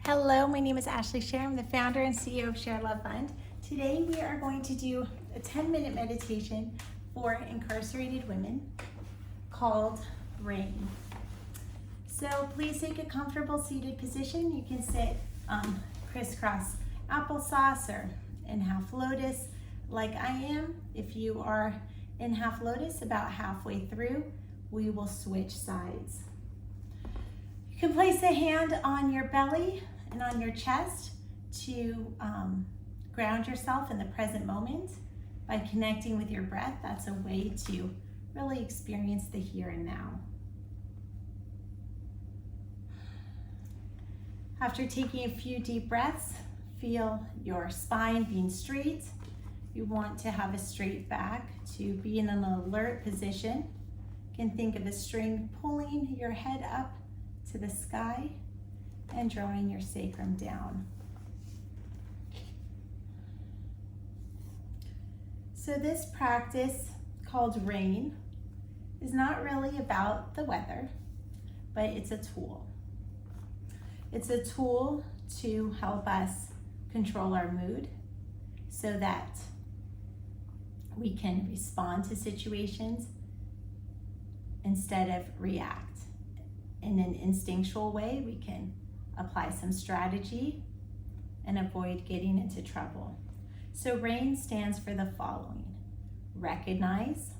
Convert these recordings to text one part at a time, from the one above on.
Hello, my name is Ashley Scher. I'm the founder and CEO of Share Love Fund. Today we are going to do a 10-minute meditation for incarcerated women called Rain. So please take a comfortable seated position. You can sit crisscross applesauce or in half lotus like I am. If you are in half lotus about halfway through, we will switch sides. You can place a hand on your belly and on your chest to ground yourself in the present moment by connecting with your breath. That's a way to really experience the here and now. After taking a few deep breaths, feel your spine being straight. You want to have a straight back to be in an alert position. You can think of a string pulling your head up to the sky and drawing your sacrum down. So this practice called Rain is not really about the weather, but it's a tool. It's a tool to help us control our mood so that we can respond to situations instead of react. In an instinctual way, we can apply some strategy and avoid getting into trouble. So RAIN stands for the following: recognize,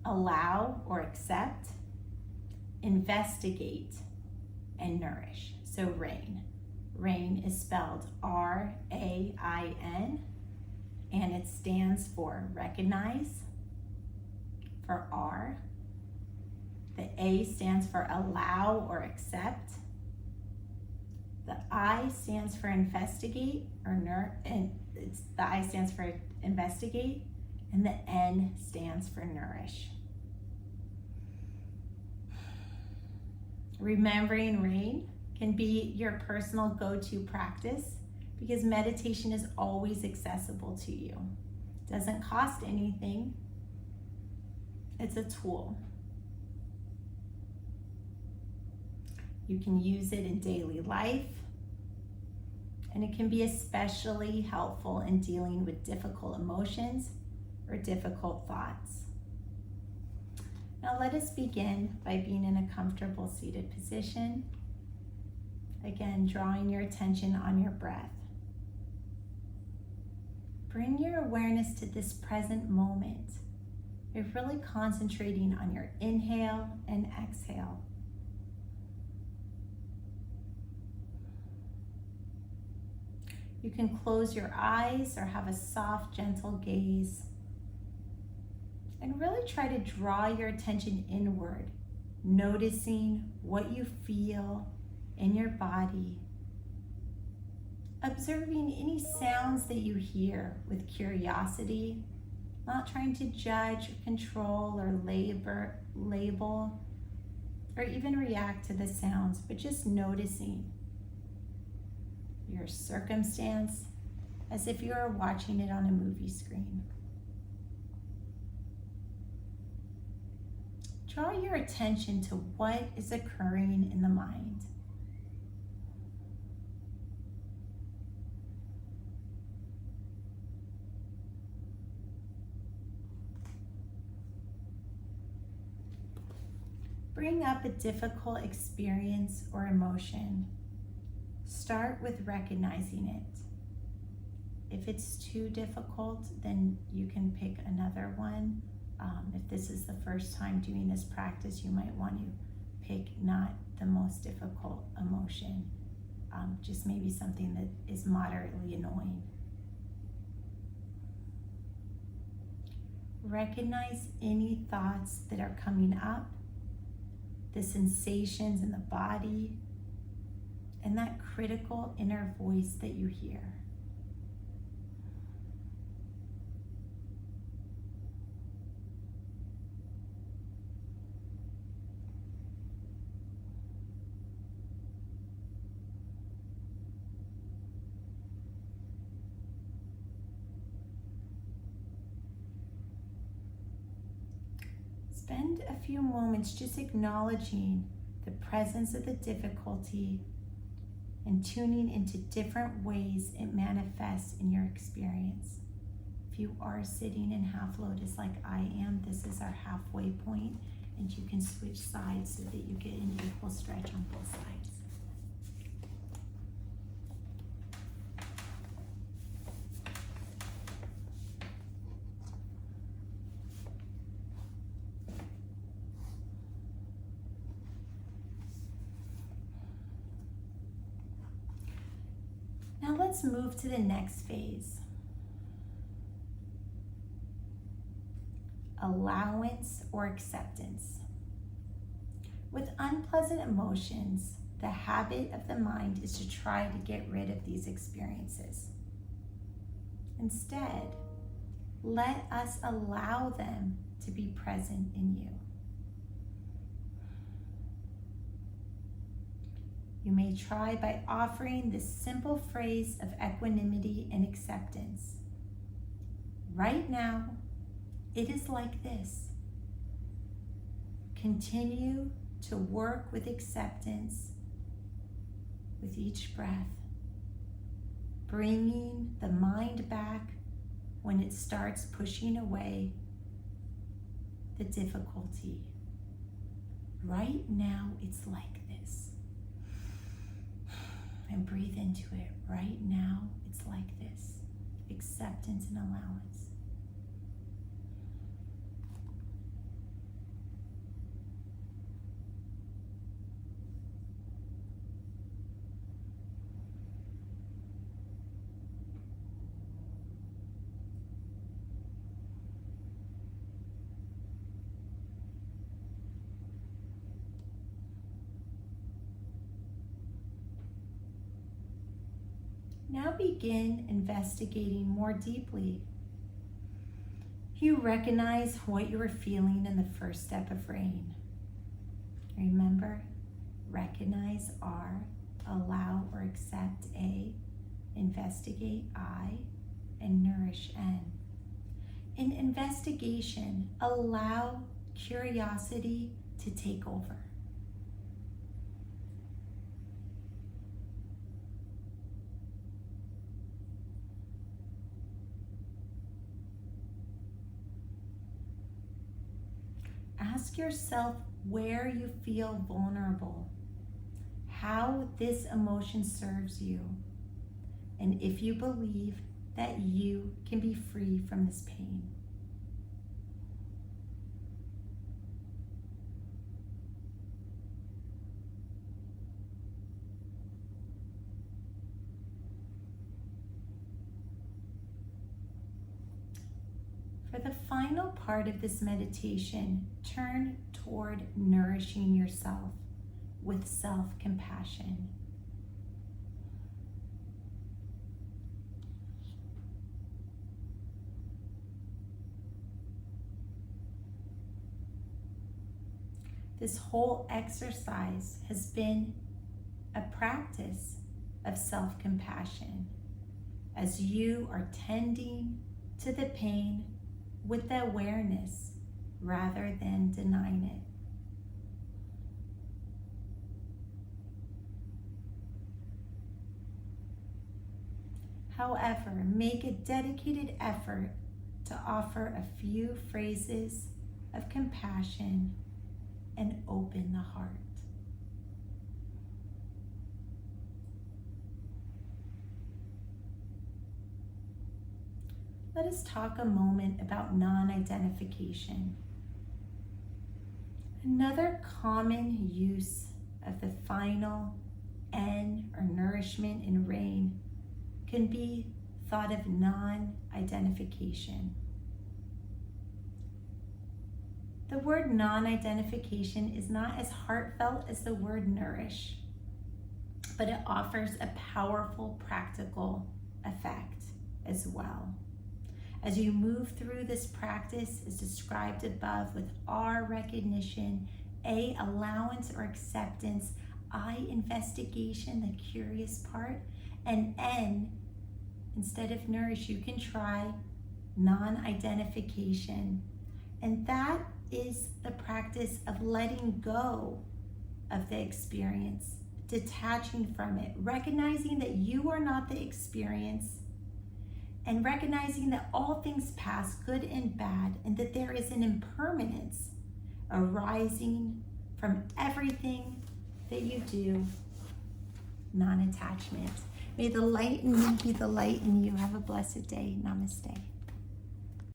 allow or accept, investigate, and nourish. So RAIN. RAIN is spelled R-A-I-N, and it stands for recognize, for R. The A stands for allow or accept. The I stands for investigate the I stands for investigate, and the N stands for nourish. Remembering RAIN can be your personal go-to practice because meditation is always accessible to you. It doesn't cost anything. It's a tool. You can use it in daily life, and it can be especially helpful in dealing with difficult emotions or difficult thoughts. Now let us begin by being in a comfortable seated position. Again, drawing your attention on your breath. Bring your awareness to this present moment. You're really concentrating on your inhale and exhale. You can close your eyes or have a soft, gentle gaze. And really try to draw your attention inward, noticing what you feel in your body. Observing any sounds that you hear with curiosity, not trying to judge, control, or label, or even react to the sounds, but just noticing your circumstance as if you are watching it on a movie screen. Draw your attention to what is occurring in the mind. Bring up a difficult experience or emotion. Start with recognizing it. If it's too difficult, then you can pick another one. If this is the first time doing this practice, you might want to pick not the most difficult emotion, just maybe something that is moderately annoying. Recognize any thoughts that are coming up, the sensations in the body, and that critical inner voice that you hear. Spend a few moments just acknowledging the presence of the difficulty and and tuning into different ways it manifests in your experience. If you are sitting in half lotus like I am, this is our halfway point, and you can switch sides so that you get an equal stretch on both sides. Now let's move to the next phase. Allowance or acceptance. With unpleasant emotions, the habit of the mind is to try to get rid of these experiences. Instead, let us allow them to be present in you. You may try by offering this simple phrase of equanimity and acceptance. Right now, it is like this. Continue to work with acceptance with each breath, bringing the mind back when it starts pushing away the difficulty. Right now, it's like this. And breathe into it. Right now, it's like this. Acceptance and allowance. Now begin investigating more deeply. You recognize what you were feeling in the first step of rain. Remember, recognize R, allow or accept A, investigate I, and nourish N. In investigation, allow curiosity to take over. Ask yourself where you feel vulnerable, how this emotion serves you, and if you believe that you can be free from this pain. For the final part of this meditation, turn toward nourishing yourself with self-compassion. This whole exercise has been a practice of self-compassion as you are tending to the pain with the awareness rather than denying it. However, make a dedicated effort to offer a few phrases of compassion and open the heart. Let us talk a moment about non-identification. Another common use of the final N or nourishment in rain can be thought of non-identification. The word non-identification is not as heartfelt as the word nourish, but it offers a powerful practical effect as well. As you move through this practice as described above with R, recognition, A, allowance or acceptance, I, investigation, the curious part, and N, instead of nourish, you can try non-identification. And that is the practice of letting go of the experience, detaching from it, recognizing that you are not the experience, and recognizing that all things pass, good and bad, and that there is an impermanence arising from everything that you do, non-attachment. May the light in me be the light in you. Have a blessed day. Namaste.